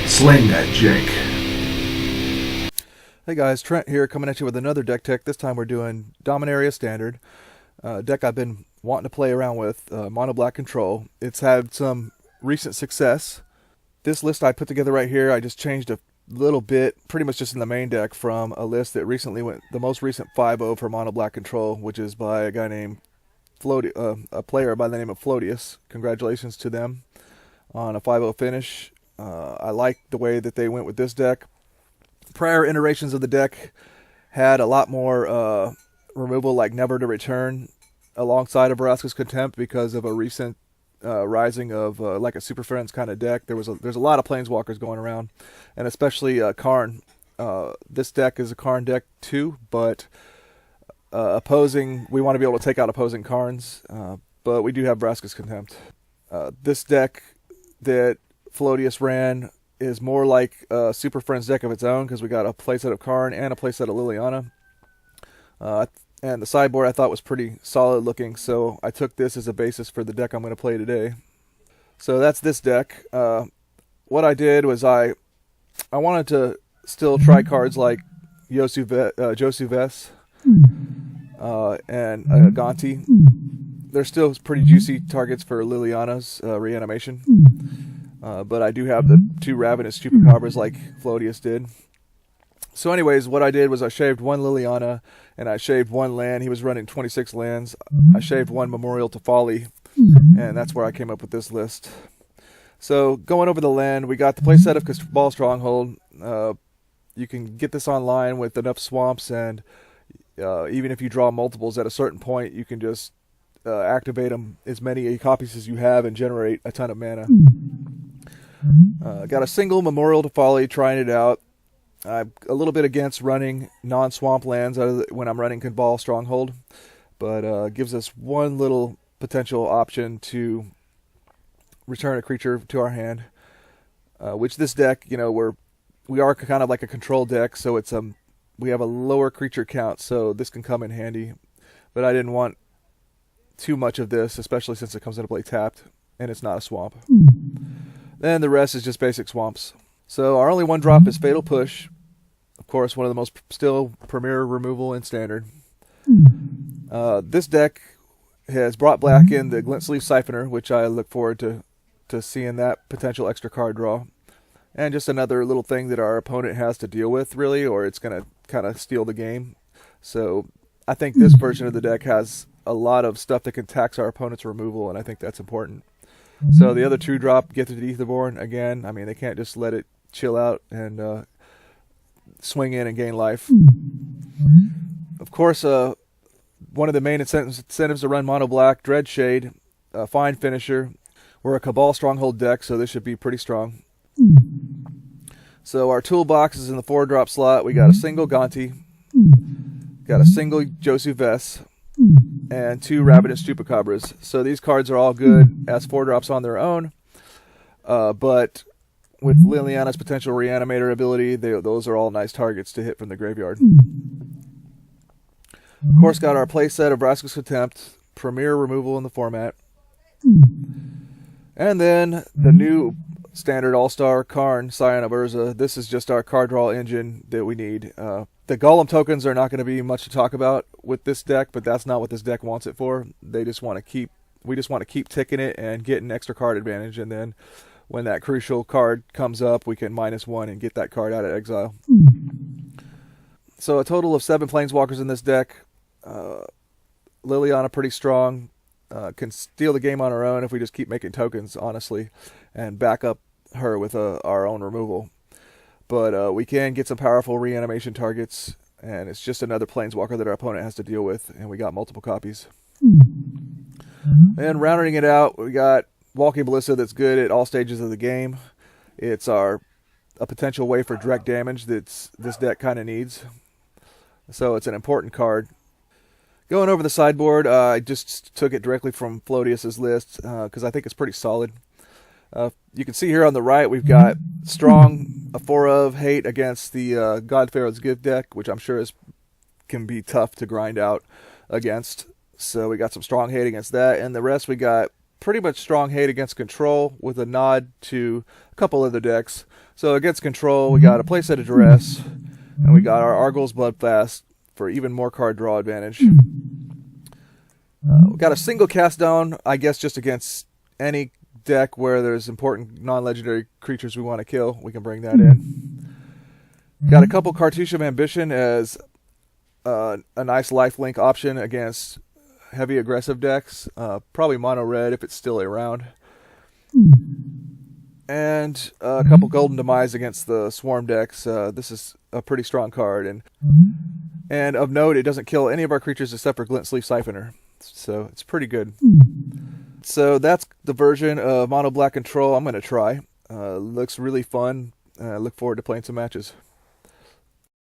Slaying that jank. Hey guys, Trent here coming at you with another deck tech. This time we're doing Dominaria Standard. Deck I've been wanting to play around with, Mono Black Control. It's had some recent success. This list I put together right here, I just changed a little bit, pretty much just in the main deck, from a list that recently went, the most recent 5-0 for Mono Black Control, which is by a guy named a player by the name of Floatius. Congratulations to them on a 5-0 finish. I like the way that they went with this deck. Prior iterations of the deck had a lot more removal, like Never to Return, alongside of Vraska's Contempt because of a recent rising of like a Super Friends kind of deck. There's a lot of Planeswalkers going around, and especially Karn. This deck is a Karn deck too, but we want to be able to take out opposing Karns, but we do have Vraska's Contempt. This deck that Floatius ran is more like a Super Friends deck of its own because we got a playset of Karn and a playset of Liliana. And the sideboard I thought was pretty solid looking, so I took this as a basis for the deck I'm going to play today. So that's this deck. What I did was I wanted to still try cards like Josu Ves and Gonti. They're still pretty juicy targets for Liliana's reanimation. But I do have the 2 Ravenous Chupacabras like Floatius did. So anyways, what I did was I shaved 1 Liliana and I shaved 1 land. He was running 26 lands. I shaved 1 Memorial to Folly, and that's where I came up with this list. So going over the land, we got the playset of Cabal Stronghold. You can get this online with enough swamps, and even if you draw multiples at a certain point, you can just activate them as many copies as you have and generate a ton of mana. Got a single Memorial to Folly, trying it out. I'm a little bit against running non-swamp lands when I'm running Cabal Stronghold, but gives us one little potential option to return a creature to our hand, which this deck, we are kind of like a control deck, so we have a lower creature count, so this can come in handy. But I didn't want too much of this, especially since it comes into play tapped, and it's not a swamp. Then the rest is just basic swamps. So our only 1-drop is Fatal Push. Of course, one of the most still premier removal in Standard. This deck has brought back in the Glint Sleeve Siphoner, which I look forward to seeing that potential extra card draw. And just another little thing that our opponent has to deal with, really, or it's going to kind of steal the game. So I think this version of the deck has a lot of stuff that can tax our opponent's removal, and I think that's important. So the other 2-drop, Gifted Aetherborn, again, I mean, they can't just let it chill out and swing in and gain life. Of course, one of the main incentives to run Mono Black, Dreadshade, fine finisher. We're a Cabal Stronghold deck, so this should be pretty strong. So our toolbox is in the 4-drop slot. We got a single Gonti, got a single Josu Ves, and 2 Ravenous Chupacabras. So these cards are all good as 4-drops on their own, but with Liliana's potential reanimator ability, those are all nice targets to hit from the graveyard. Of course, got our playset of Vraska's Contempt, premier removal in the format. And then the new Standard All-Star Karn, Scion of Urza. This is just our card draw engine that we need. The Golem tokens are not going to be much to talk about with this deck, but that's not what this deck wants it for. We just want to keep ticking it and get an extra card advantage, and then when that crucial card comes up, we can -1 and get that card out of exile. So a total of 7 Planeswalkers in this deck. Liliana pretty strong. Can steal the game on her own if we just keep making tokens, honestly, and back up her with our own removal. But we can get some powerful reanimation targets, and it's just another Planeswalker that our opponent has to deal with, and we got multiple copies. And rounding it out, we got Walking Ballista that's good at all stages of the game. It's a potential way for direct damage that this deck kind of needs. So it's an important card. Going over the sideboard, I just took it directly from Floatius's list because I think it's pretty solid. You can see here on the right we've got strong, a 4 of hate against the God Pharaoh's Gift deck, which I'm sure can be tough to grind out against. So we got some strong hate against that. And the rest we got pretty much strong hate against control with a nod to a couple other decks. So against control, we got a playset of Duress, and we got our Argyl's Bloodfast for even more card draw advantage. We got a single cast down, I guess, just against any deck where there's important non-legendary creatures we want to kill. We can bring that in. Got a couple Cartouche of Ambition as a nice lifelink option against heavy aggressive decks. Probably mono red if it's still around. And a couple Golden Demise against the Swarm decks. This is a pretty strong card. And of note, it doesn't kill any of our creatures except for Glint Sleeve Siphoner. So it's pretty good. So that's the version of Mono Black Control I'm going to try. Looks really fun. I look forward to playing some matches.